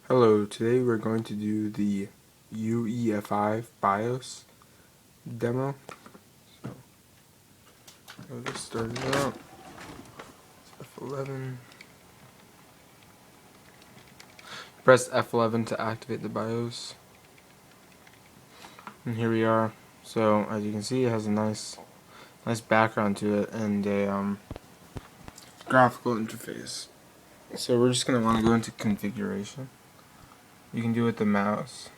Hello, today we're going to do the UEFI BIOS demo. So, I'll just start it out. It's F11. Press F11 to activate the BIOS. And here we are. So, as you can see, it has a nice background to it and a graphical interface. So we're just going to want to go into configuration. You can do it with the mouse.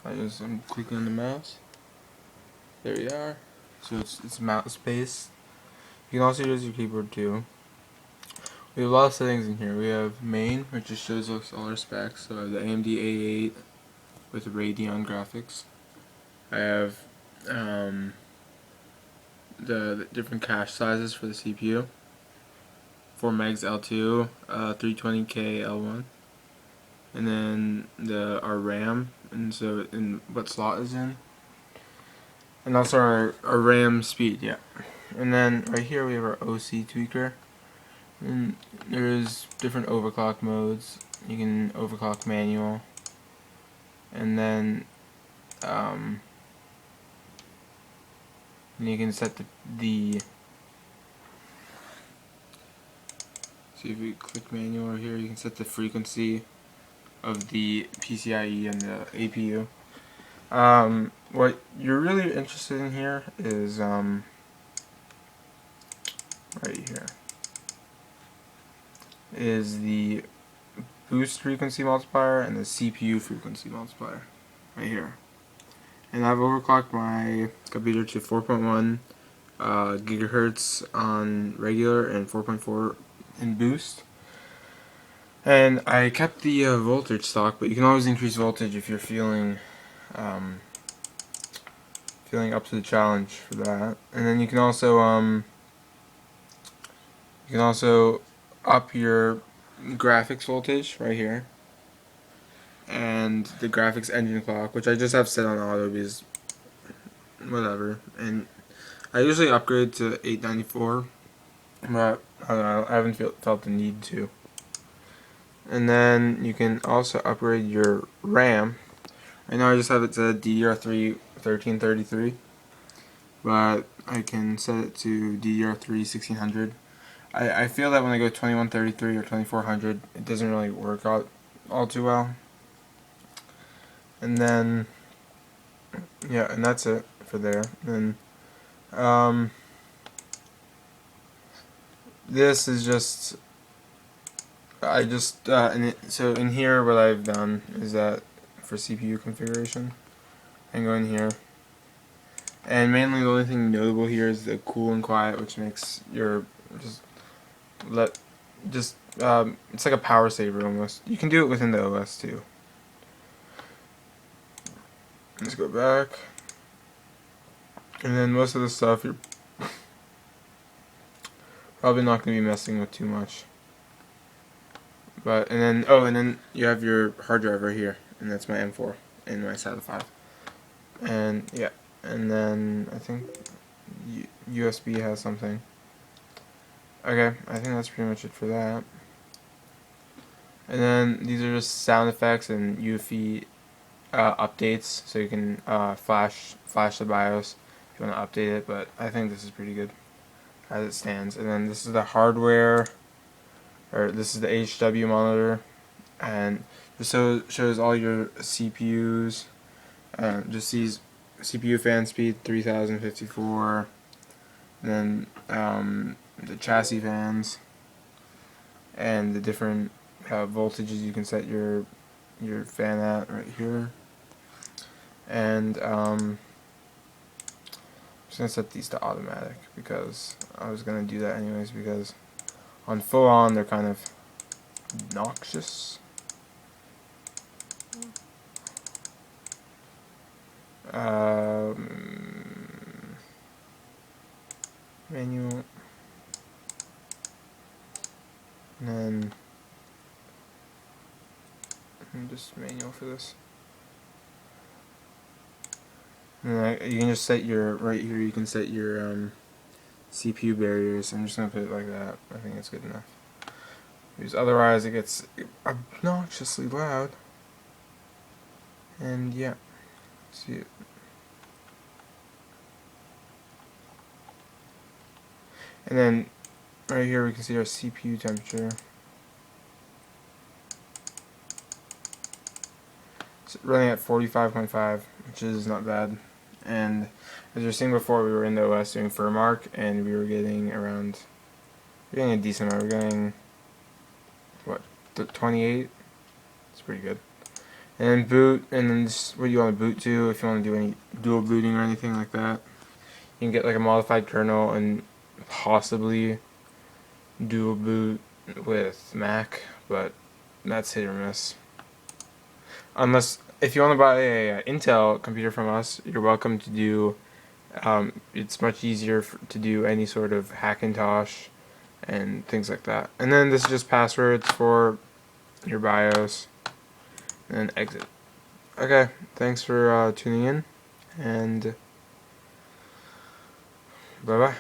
I'm clicking on the mouse. There we are. So it's mouse based. You can also use your keyboard too. We have a lot of settings in here. We have main, which just shows us all our specs. So I have the AMD A8 with Radeon graphics. I have the different cache sizes for the CPU. 4 megs L2, 320K L1, and then our RAM, and so in what slot is in, and also our RAM speed, yeah. And then right here we have our OC tweaker. And there's different overclock modes. You can overclock manual, and then you can set the see if we click manual here, you can set the frequency of the PCIe and the APU. What you're really interested in here is right here is the boost frequency multiplier and the CPU frequency multiplier right here. And I've overclocked my computer to 4.1 gigahertz on regular and 4.4 in boost. And I kept the voltage stock, but you can always increase voltage if you're feeling up to the challenge for that. And then you can also up your graphics voltage right here, and the graphics engine clock, which I just have set on auto because whatever. And I usually upgrade to 894, but I don't know, I haven't felt the need to. And then you can also upgrade your RAM. Right now I just have it set DDR3 1333, but I can set it to DDR3 1600. I feel that when I go 2133 or 2400, it doesn't really work out all too well. And then, yeah, and that's it for there. And this is just, so in here what I've done is that for CPU configuration, I can go in here, and mainly the only thing notable here is the cool and quiet, which makes your it's like a power saver almost. You can do it within the OS too. Let's go back, and then most of the stuff you're probably not going to be messing with too much. But and then you have your hard drive right here, and that's my M4 and my SATA 5. And yeah, and then I think USB has something. Okay, I think that's pretty much it for that. And then these are just sound effects and UEFI updates, so you can flash the BIOS if you want to update it. But I think this is pretty good as it stands. And then this is the hardware, or this is the HW monitor, and just shows all your CPUs. Just these CPU fan speed 3054, and then the chassis fans, and the different voltages you can set your fan at right here. And I'm just gonna set these to automatic because I was gonna do that anyways, because on full on they're kind of obnoxious. Manual, and then just manual for this. And you can just set your, right here you can set your CPU barriers. I'm just going to put it like that. I think it's good enough. Because otherwise it gets obnoxiously loud. And yeah, see it. And then right here we can see our CPU temperature. It's running at 45.5, which is not bad. And as you were seeing before, we were in the OS doing firmmark, and we were getting around, we're getting a decent amount. We're getting, what, 28? It's pretty good. And then boot, and then just what you want to boot to, if you want to do any dual booting or anything like that. You can get like a modified kernel and possibly dual boot with Mac, but that's hit or miss. Unless, if you want to buy a Intel computer from us, you're welcome to do, it's much easier to do any sort of Hackintosh and things like that. And then this is just passwords for your BIOS, and then exit. Okay, thanks for tuning in, and bye-bye.